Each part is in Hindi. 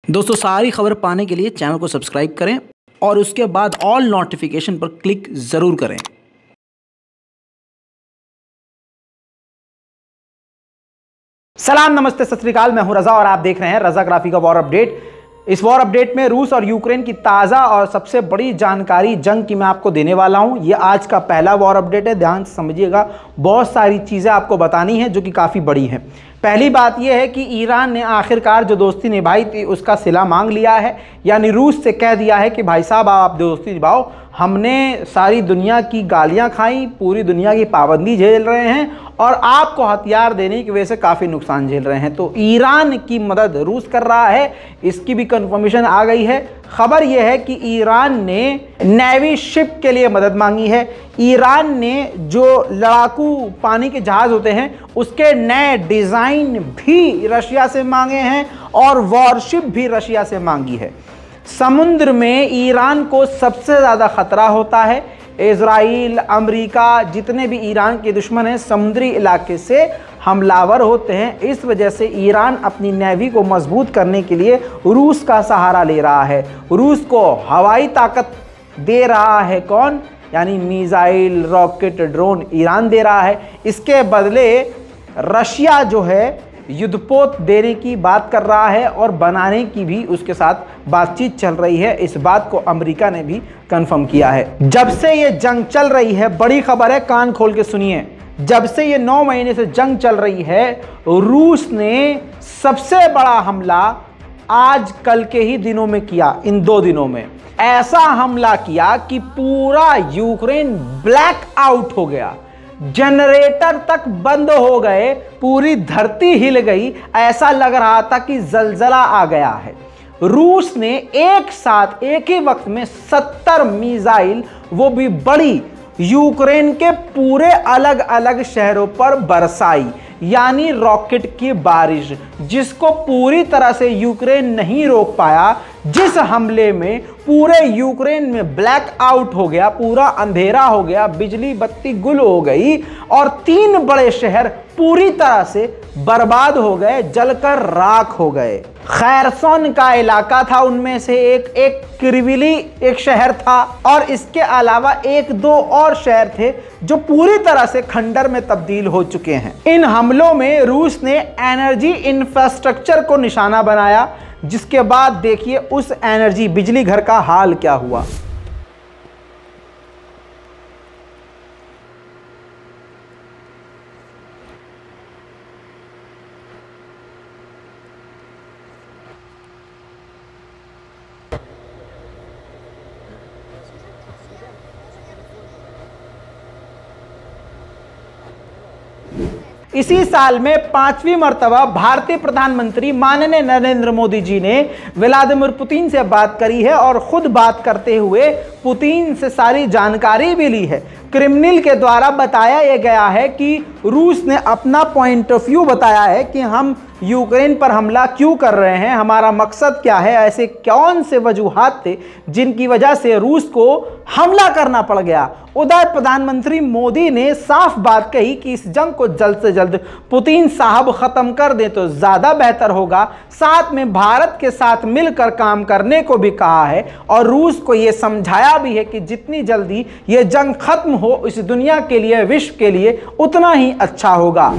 दोस्तों सारी खबर पाने के लिए चैनल को सब्सक्राइब करें और उसके बाद ऑल नोटिफिकेशन पर क्लिक जरूर करें। सलाम, नमस्ते, सत श्री अकाल। मैं हूं रजा और आप देख रहे हैं रजाग्राफी का वॉर अपडेट। इस वॉर अपडेट में रूस और यूक्रेन की ताज़ा और सबसे बड़ी जानकारी जंग की मैं आपको देने वाला हूं। यह आज का पहला वॉर अपडेट है, ध्यान से समझिएगा। बहुत सारी चीज़ें आपको बतानी है जो कि काफ़ी बड़ी हैं। पहली बात यह है कि ईरान ने आखिरकार जो दोस्ती निभाई थी उसका सिला मांग लिया है, यानी रूस से कह दिया है कि भाई साहब आप दोस्ती निभाओ। हमने सारी दुनिया की गालियां खाई, पूरी दुनिया की पाबंदी झेल रहे हैं और आपको हथियार देने की वजह से काफ़ी नुकसान झेल रहे हैं। तो ईरान की मदद रूस कर रहा है, इसकी भी कंफर्मेशन आ गई है। खबर यह है कि ईरान ने नेवी शिप के लिए मदद मांगी है। ईरान ने जो लड़ाकू पानी के जहाज़ होते हैं उसके नए डिज़ाइन भी रशिया से मांगे हैं और वॉरशिप भी रशिया से मांगी है। समुद्र में ईरान को सबसे ज़्यादा खतरा होता है। इजराइल, अमेरिका, जितने भी ईरान के दुश्मन हैं समुद्री इलाके से हमलावर होते हैं। इस वजह से ईरान अपनी नेवी को मजबूत करने के लिए रूस का सहारा ले रहा है। रूस को हवाई ताकत दे रहा है कौन? यानी मिसाइल, रॉकेट, ड्रोन ईरान दे रहा है। इसके बदले रशिया जो है युद्धपोत देने की बात कर रहा है और बनाने की भी उसके साथ बातचीत चल रही है। इस बात को अमेरिका ने भी कंफर्म किया है। जब से ये जंग चल रही है, बड़ी खबर है, कान खोल के सुनिए। जब से ये 9 महीने से जंग चल रही है, रूस ने सबसे बड़ा हमला आज कल के ही दिनों में किया। इन 2 दिनों में ऐसा हमला किया कि पूरा यूक्रेन ब्लैक आउट हो गया, जनरेटर तक बंद हो गए, पूरी धरती हिल गई। ऐसा लग रहा था कि जलजला आ गया है। रूस ने एक साथ एक ही वक्त में 70 मिसाइल, वो भी बड़ी, यूक्रेन के पूरे अलग अलग शहरों पर बरसाई, यानी रॉकेट की बारिश, जिसको पूरी तरह से यूक्रेन नहीं रोक पाया। जिस हमले में पूरे यूक्रेन में ब्लैक आउट हो गया, पूरा अंधेरा हो गया, बिजली बत्ती गुल हो गई और 3 बड़े शहर पूरी तरह से बर्बाद हो गए, जलकर राख हो गए। खैरसोन का इलाका था उनमें से एक क्रिविली एक शहर था और इसके अलावा 1-2 और शहर थे जो पूरी तरह से खंडर में तब्दील हो चुके हैं। इन हमलों में रूस ने एनर्जी इंफ्रास्ट्रक्चर को निशाना बनाया, जिसके बाद देखिए उस एनर्जी बिजली घर का हाल क्या हुआ। इसी साल में 5वीं मर्तबा भारतीय प्रधानमंत्री माननीय नरेंद्र मोदी जी ने व्लादिमीर पुतिन से बात करी है और खुद बात करते हुए पुतिन से सारी जानकारी भी ली है। क्रेमलिन के द्वारा बताया यह गया है कि रूस ने अपना पॉइंट ऑफ व्यू बताया है कि हम यूक्रेन पर हमला क्यों कर रहे हैं, हमारा मकसद क्या है, ऐसे कौन से वजूहात थे जिनकी वजह से रूस को हमला करना पड़ गया। उधर प्रधानमंत्री मोदी ने साफ बात कही कि इस जंग को जल्द से जल्द पुतिन साहब खत्म कर दें तो ज़्यादा बेहतर होगा। साथ में भारत के साथ मिलकर काम करने को भी कहा है और रूस को यह समझाया भी है कि जितनी जल्दी ये जंग खत्म हो इस दुनिया के लिए, विश्व के लिए, उतना ही अच्छा होगा।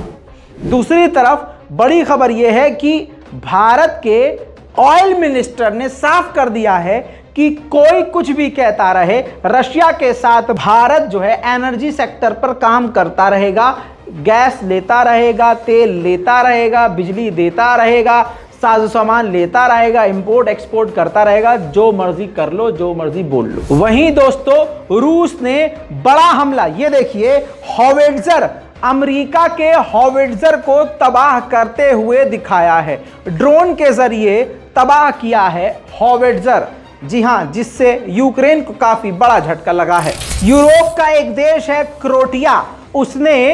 दूसरी तरफ बड़ी खबर यह है कि भारत के ऑयल मिनिस्टर ने साफ कर दिया है कि कोई कुछ भी कहता रहे, रशिया के साथ भारत जो है एनर्जी सेक्टर पर काम करता रहेगा, गैस लेता रहेगा, तेल लेता रहेगा, बिजली देता रहेगा, साजो सामान लेता रहेगा, इंपोर्ट एक्सपोर्ट करता रहेगा, जो मर्जी कर लो, जो मर्जी बोल लो। वहीं दोस्तों रूस ने बड़ा हमला, ये देखिए हॉविट्जर, अमेरिका के हॉविट्जर को तबाह करते हुए दिखाया है। ड्रोन के जरिए तबाह किया है हॉविट्जर, जी हां, जिससे यूक्रेन को काफी बड़ा झटका लगा है। यूरोप का एक देश है क्रोएशिया, उसने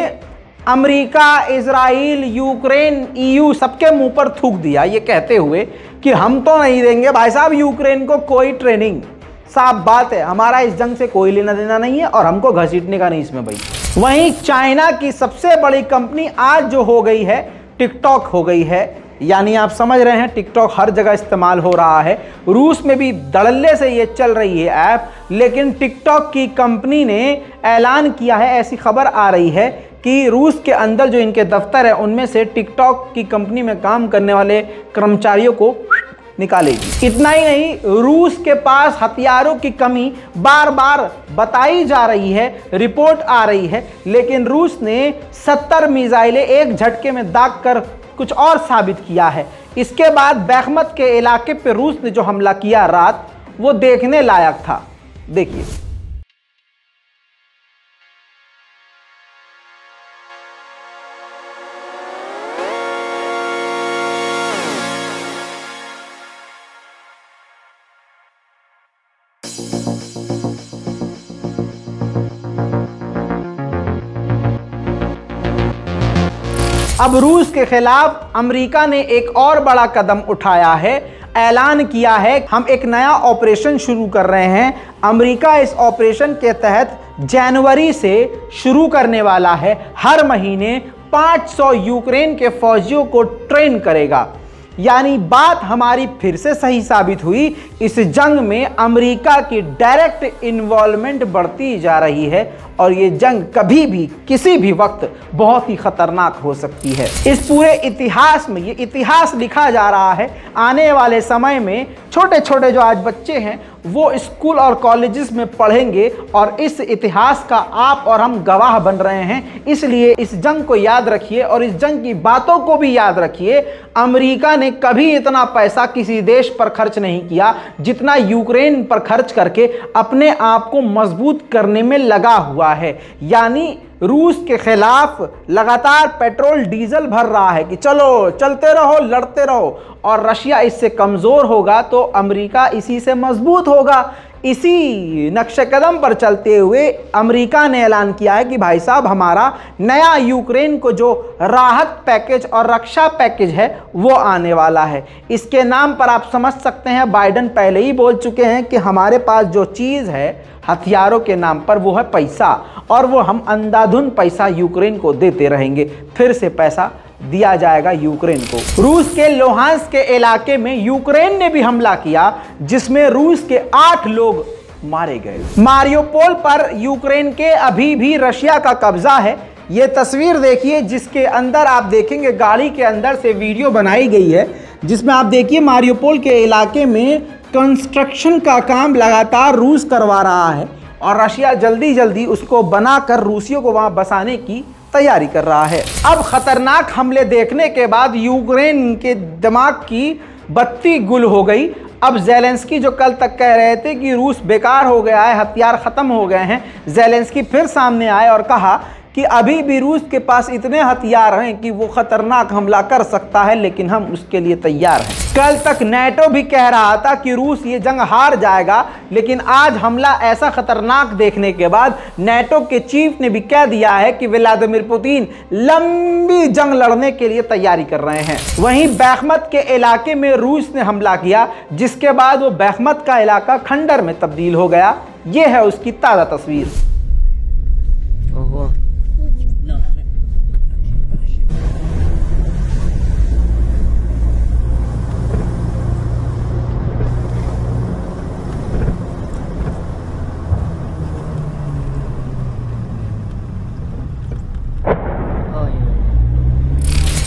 अमेरिका, इजराइल, यूक्रेन, EU सबके मुंह पर थूक दिया ये कहते हुए कि हम तो नहीं देंगे भाई साहब यूक्रेन को कोई ट्रेनिंग। साफ बात है, हमारा इस जंग से कोई लेना देना नहीं है और हमको घसीटने का नहीं इसमें भाई। वहीं चाइना की सबसे बड़ी कंपनी आज जो हो गई है टिकटॉक हो गई है। यानी आप समझ रहे हैं टिकटॉक हर जगह इस्तेमाल हो रहा है। रूस में भी धड़ल्ले से ये चल रही है ऐप, लेकिन टिकटॉक की कंपनी ने ऐलान किया है, ऐसी खबर आ रही है कि रूस के अंदर जो इनके दफ्तर है उनमें से टिकटॉक की कंपनी में काम करने वाले कर्मचारियों को निकालेगी। इतना ही नहीं, रूस के पास हथियारों की कमी बार बार बताई जा रही है, रिपोर्ट आ रही है, लेकिन रूस ने 70 मिसाइलें एक झटके में दाग कर कुछ और साबित किया है। इसके बाद बैखमत के इलाके पे रूस ने जो हमला किया रात, वो देखने लायक था। देखिए, अब रूस के खिलाफ अमेरिका ने एक और बड़ा कदम उठाया है, ऐलान किया है हम एक नया ऑपरेशन शुरू कर रहे हैं। अमेरिका इस ऑपरेशन के तहत जनवरी से शुरू करने वाला है। हर महीने 500 यूक्रेन के फौजियों को ट्रेन करेगा। यानी बात हमारी फिर से सही साबित हुई, इस जंग में अमेरिका की डायरेक्ट इन्वॉल्वमेंट बढ़ती जा रही है और ये जंग कभी भी किसी भी वक्त बहुत ही खतरनाक हो सकती है। इस पूरे इतिहास में ये इतिहास लिखा जा रहा है। आने वाले समय में छोटे छोटे जो आज बच्चे हैं वो स्कूल और कॉलेजेस में पढ़ेंगे और इस इतिहास का आप और हम गवाह बन रहे हैं। इसलिए इस जंग को याद रखिए और इस जंग की बातों को भी याद रखिए। अमेरिका ने कभी इतना पैसा किसी देश पर खर्च नहीं किया जितना यूक्रेन पर खर्च करके अपने आप को मजबूत करने में लगा हुआ है। यानी रूस के खिलाफ लगातार पेट्रोल डीजल भर रहा है कि चलो चलते रहो, लड़ते रहो, और रशिया इससे कमज़ोर होगा तो अमेरिका इसी से मजबूत होगा। इसी नक्शे कदम पर चलते हुए अमेरिका ने ऐलान किया है कि भाई साहब, हमारा नया यूक्रेन को जो राहत पैकेज और रक्षा पैकेज है वो आने वाला है। इसके नाम पर आप समझ सकते हैं, बाइडेन पहले ही बोल चुके हैं कि हमारे पास जो चीज़ है हथियारों के नाम पर वो है पैसा, और वो हम अंधाधुंध पैसा यूक्रेन को देते रहेंगे। फिर से पैसा दिया जाएगा यूक्रेन को। रूस के लोहांस्क के इलाके में यूक्रेन ने भी हमला किया जिसमें रूस के 8 लोग मारे गए। मारियोपोल पर यूक्रेन के अभी भी रशिया का कब्जा है। ये तस्वीर देखिए जिसके अंदर आप देखेंगे गाड़ी के अंदर से वीडियो बनाई गई है, जिसमें आप देखिए मारियोपोल के इलाके में कंस्ट्रक्शन का काम लगातार रूस करवा रहा है और रशिया जल्दी जल्दी उसको बनाकर रूसियों को वहां बसाने की तैयारी कर रहा है। अब खतरनाक हमले देखने के बाद यूक्रेन के दिमाग की बत्ती गुल हो गई। अब ज़ेलेंस्की जो कल तक कह रहे थे कि रूस बेकार हो गया है, हथियार ख़त्म हो गए हैं, ज़ेलेंस्की फिर सामने आए और कहा कि अभी भी रूस के पास इतने हथियार हैं कि वो खतरनाक हमला कर सकता है, लेकिन हम उसके लिए तैयार हैं। कल तक नेटो भी कह रहा था कि रूस ये जंग हार जाएगा, लेकिन आज हमला ऐसा खतरनाक देखने के बाद नेटो के चीफ ने भी कह दिया है कि व्लादिमीर पुतिन लंबी जंग लड़ने के लिए तैयारी कर रहे हैं। वहीं बैखमत के इलाके में रूस ने हमला किया, जिसके बाद वो बैखमत का इलाका खंडर में तब्दील हो गया। ये है उसकी ताज़ा तस्वीर।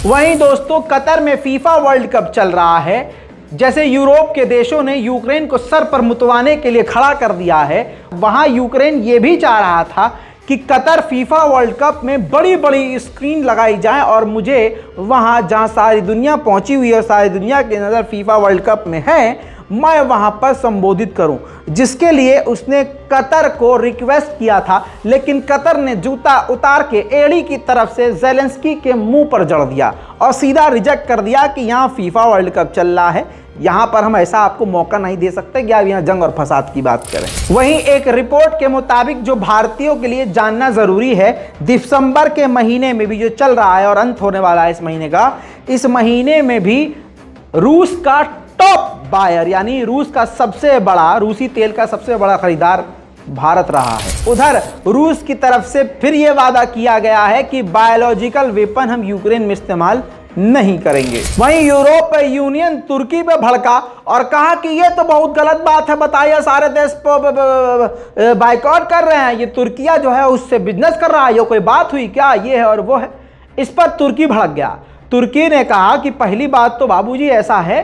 वहीं दोस्तों, कतर में फीफा वर्ल्ड कप चल रहा है। जैसे यूरोप के देशों ने यूक्रेन को सर पर मुतवाने के लिए खड़ा कर दिया है, वहां यूक्रेन ये भी चाह रहा था कि कतर फीफा वर्ल्ड कप में बड़ी बड़ी स्क्रीन लगाई जाए और मुझे वहां जहां सारी दुनिया पहुंची हुई है और सारी दुनिया की नज़र फीफा वर्ल्ड कप में है, मैं वहां पर संबोधित करूं, जिसके लिए उसने कतर को रिक्वेस्ट किया था। लेकिन कतर ने जूता उतार के एड़ी की तरफ से ज़ेलेंस्की के मुंह पर जड़ दिया और सीधा रिजेक्ट कर दिया कि यहाँ फीफा वर्ल्ड कप चल रहा है, यहाँ पर हम ऐसा आपको मौका नहीं दे सकते कि आप यहाँ जंग और फसाद की बात करें। वहीं एक रिपोर्ट के मुताबिक जो भारतीयों के लिए जानना ज़रूरी है, दिसंबर के महीने में भी जो चल रहा है और अंत होने वाला है इस महीने का, इस महीने में भी रूस का टॉप बायर यानी रूस का सबसे बड़ा, रूसी तेल का सबसे बड़ा खरीदार भारत रहा है। उधर रूस की तरफ से फिर यह वादा किया गया है कि बायोलॉजिकल वेपन हम यूक्रेन में इस्तेमाल नहीं करेंगे। वहीं यूरोपीय यूनियन तुर्की पे भड़का और कहा कि ये तो बहुत गलत बात है, बताइए सारे देश बाइकआउट कर रहे हैं, ये तुर्किया जो है उससे बिजनेस कर रहा है, ये कोई बात हुई क्या, ये है और वो है। इस पर तुर्की भड़क गया। तुर्की ने कहा कि पहली बात तो बाबूजी ऐसा है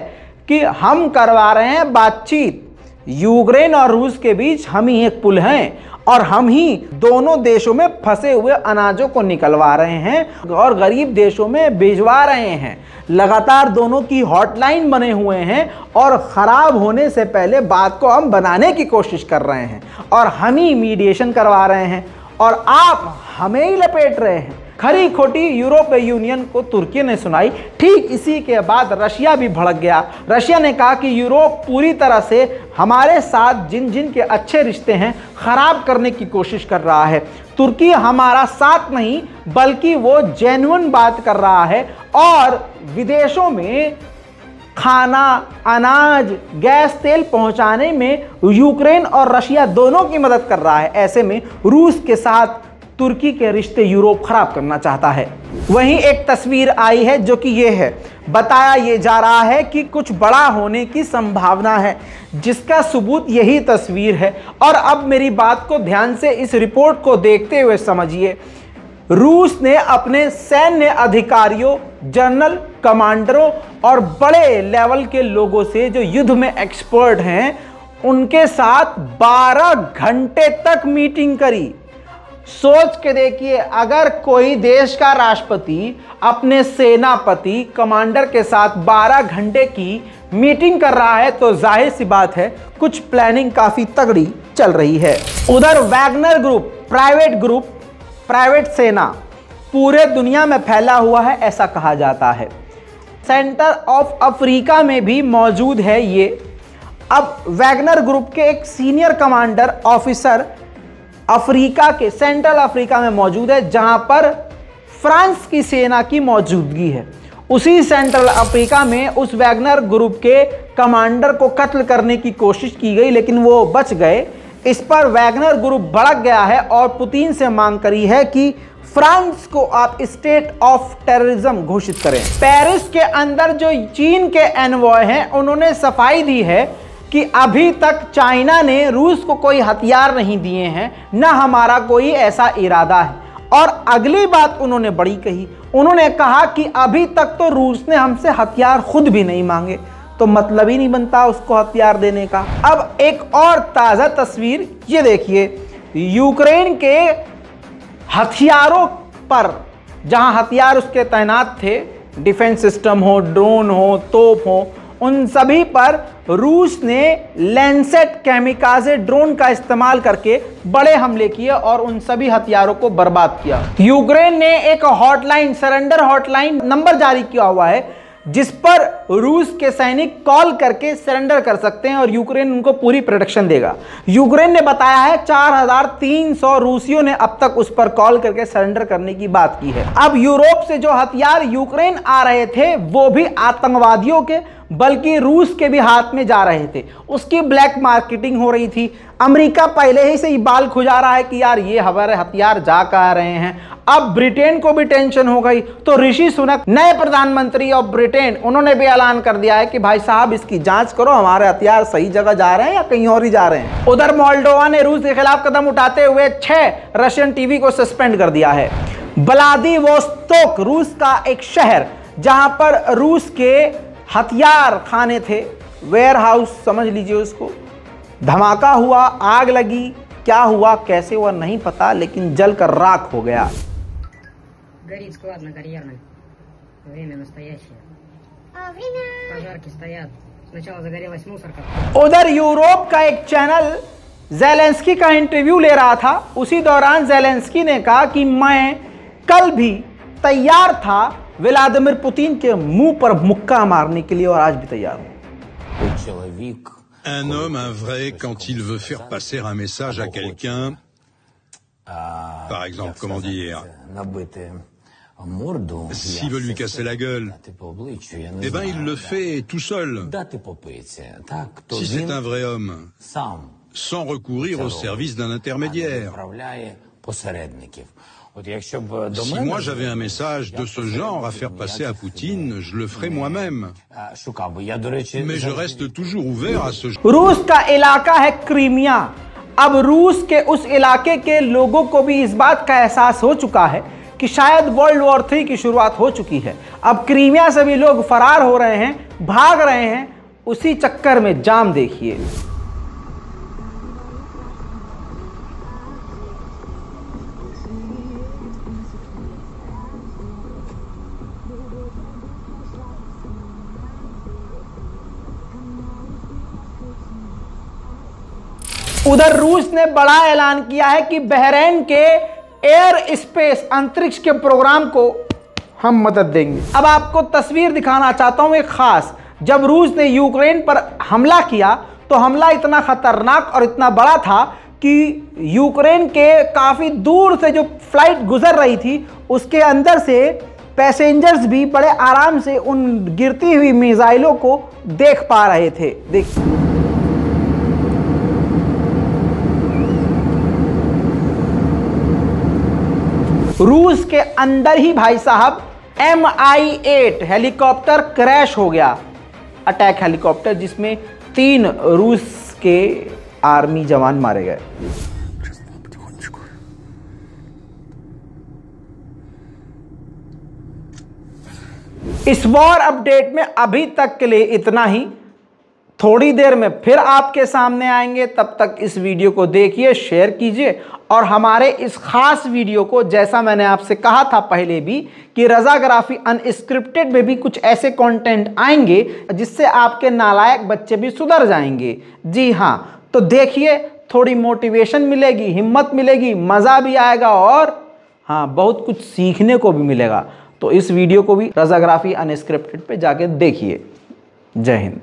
कि हम करवा रहे हैं बातचीत, यूक्रेन और रूस के बीच हम ही एक पुल हैं और हम ही दोनों देशों में फंसे हुए अनाजों को निकलवा रहे हैं और गरीब देशों में भिजवा रहे हैं। लगातार दोनों की हॉटलाइन बने हुए हैं और ख़राब होने से पहले बात को हम बनाने की कोशिश कर रहे हैं और हम ही मीडिएशन करवा रहे हैं और आप हमें ही लपेट रहे हैं। खरी खोटी यूरोपीय यूनियन को तुर्की ने सुनाई। ठीक इसी के बाद रशिया भी भड़क गया। रशिया ने कहा कि यूरोप पूरी तरह से हमारे साथ जिन जिन के अच्छे रिश्ते हैं खराब करने की कोशिश कर रहा है। तुर्की हमारा साथ नहीं बल्कि वो जेन्युइन बात कर रहा है और विदेशों में खाना, अनाज, गैस, तेल पहुंचाने में यूक्रेन और रशिया दोनों की मदद कर रहा है। ऐसे में रूस के साथ तुर्की के रिश्ते यूरोप खराब करना चाहता है। वहीं एक तस्वीर आई है जो कि ये है, बताया ये जा रहा है कि कुछ बड़ा होने की संभावना है, जिसका सबूत यही तस्वीर है। और अब मेरी बात को ध्यान से इस रिपोर्ट को देखते हुए समझिए। रूस ने अपने सैन्य अधिकारियों, जनरल, कमांडरों और बड़े लेवल के लोगों से जो युद्ध में एक्सपर्ट हैं उनके साथ 12 घंटे तक मीटिंग करी। सोच के देखिए, अगर कोई देश का राष्ट्रपति अपने सेनापति, कमांडर के साथ 12 घंटे की मीटिंग कर रहा है तो जाहिर सी बात है कुछ प्लानिंग काफी तगड़ी चल रही है। उधर वैगनर ग्रुप, प्राइवेट सेना पूरे दुनिया में फैला हुआ है ऐसा कहा जाता है। सेंटर ऑफ अफ्रीका में भी मौजूद है ये। अब वैगनर ग्रुप के एक सीनियर कमांडर ऑफिसर अफ्रीका के सेंट्रल अफ्रीका में मौजूद है, जहां पर फ्रांस की सेना की मौजूदगी है। उसी सेंट्रल अफ्रीका में उस वैगनर ग्रुप के कमांडर को कत्ल करने की कोशिश की गई लेकिन वो बच गए। इस पर वैगनर ग्रुप भड़क गया है और पुतिन से मांग करी है कि फ्रांस को आप स्टेट ऑफ टेररिज्म घोषित करें। पेरिस के अंदर जो चीन के एनवॉय हैं उन्होंने सफाई दी है कि अभी तक चाइना ने रूस को कोई हथियार नहीं दिए हैं, ना हमारा कोई ऐसा इरादा है। और अगली बात उन्होंने बड़ी कही, उन्होंने कहा कि अभी तक तो रूस ने हमसे हथियार खुद भी नहीं मांगे, तो मतलब ही नहीं बनता उसको हथियार देने का। अब एक और ताज़ा तस्वीर ये देखिए, यूक्रेन के हथियारों पर, जहां हथियार उसके तैनात थे, डिफेंस सिस्टम हो, ड्रोन हो, तोप हो, उन सभी पर रूस ने लैंसेट कैमिकाजे ड्रोन का इस्तेमाल करके बड़े हमले किए और उन सभी हथियारों को बर्बाद किया। यूक्रेन ने एक हॉटलाइन, सरेंडर हॉटलाइन नंबर जारी किया हुआ है जिस पर रूस के सैनिक कॉल करके सरेंडर कर सकते हैं और यूक्रेन उनको पूरी प्रोटेक्शन देगा। यूक्रेन ने बताया है 4300 रूसियों ने अब तक उस पर कॉल करके सरेंडर करने की बात की है। अब यूरोप से जो हथियार यूक्रेन आ रहे थे वो भी आतंकवादियों के बल्कि रूस के भी हाथ में जा रहे थे, उसकी ब्लैक मार्केटिंग हो रही थी। अमेरिका पहले ही से ही बाल खुजा रहा है कि यार ये हमारे हथियार जा कहाँ रहे हैं। अब ब्रिटेन को भी टेंशन हो गई तो ऋषि सुनक, नए प्रधानमंत्री ऑफ ब्रिटेन, उन्होंने भी ऐलान कर दिया है कि भाई साहब इसकी जांच करो, हमारे हथियार सही जगह जा रहे हैं या कहीं और ही जा रहे हैं। उधर मोल्डोवा ने रूस के खिलाफ कदम उठाते हुए 6 रशियन टीवी को सस्पेंड कर दिया है। व्लादिवोस्तोक रूस का एक शहर जहां पर रूस के हथियार खाने थे, वेयर हाउस समझ लीजिए उसको, धमाका हुआ, आग लगी, क्या हुआ कैसे हुआ नहीं पता, लेकिन जलकर राख हो गया। Горит склад на Карьерной. Время настоящее. Пожарки стоят. Сначала загорелась мусорка. उधर यूरोप का एक चैनल ज़ेलेंस्की का इंटरव्यू ले रहा था। उसी दौरान ज़ेलेंस्की ने कहा कि मैं कल भी तैयार था व्लादिमीर पुतिन के मुंह पर मुक्का मारने के लिए और आज भी तैयार हूं। Un homme, un vrai, quand il veut faire passer un message à quelqu'un, par exemple, comment dire, s'il veut lui casser la gueule, eh ben il le fait tout seul. Si c'est un vrai homme, sans recourir au service d'un intermédiaire. Si moi j'avais un message de ce genre à faire passer à Poutine, je le ferais moi-même. Mais je reste toujours ouvert à ce genre. रूस का इलाका है क्रीमिया। अब रूस के उस इलाके के लोगों को भी इस बात का एहसास हो चुका है कि शायद वर्ल्ड वॉर 3 की शुरुआत हो चुकी है। अब क्रीमिया से भी लोग फरार हो रहे हैं, भाग रहे हैं। उसी चक्कर में जाम देखिए। उधर रूस ने बड़ा ऐलान किया है कि बहरीन के एयर स्पेस अंतरिक्ष के प्रोग्राम को हम मदद देंगे। अब आपको तस्वीर दिखाना चाहता हूं एक खास। जब रूस ने यूक्रेन पर हमला किया तो हमला इतना खतरनाक और इतना बड़ा था कि यूक्रेन के काफी दूर से जो फ्लाइट गुजर रही थी उसके अंदर से पैसेंजर्स भी बड़े आराम से उन गिरती हुई मिसाइलों को देख पा रहे थे। देखिए रूस के अंदर ही भाई साहब Mi-8 हेलीकॉप्टर क्रैश हो गया, अटैक हेलीकॉप्टर, जिसमें 3 रूस के आर्मी जवान मारे गए। इस वॉर अपडेट में अभी तक के लिए इतना ही। थोड़ी देर में फिर आपके सामने आएंगे, तब तक इस वीडियो को देखिए, शेयर कीजिए और हमारे इस खास वीडियो को, जैसा मैंने आपसे कहा था पहले भी कि रज़ाग्राफी अनस्क्रिप्टेड में भी कुछ ऐसे कंटेंट आएंगे जिससे आपके नालायक बच्चे भी सुधर जाएंगे। जी हाँ, तो देखिए, थोड़ी मोटिवेशन मिलेगी, हिम्मत मिलेगी, मज़ा भी आएगा और हाँ, बहुत कुछ सीखने को भी मिलेगा। तो इस वीडियो को भी रज़ाग्राफी अनस्क्रिप्टेड पे जाके देखिए। जय हिंद।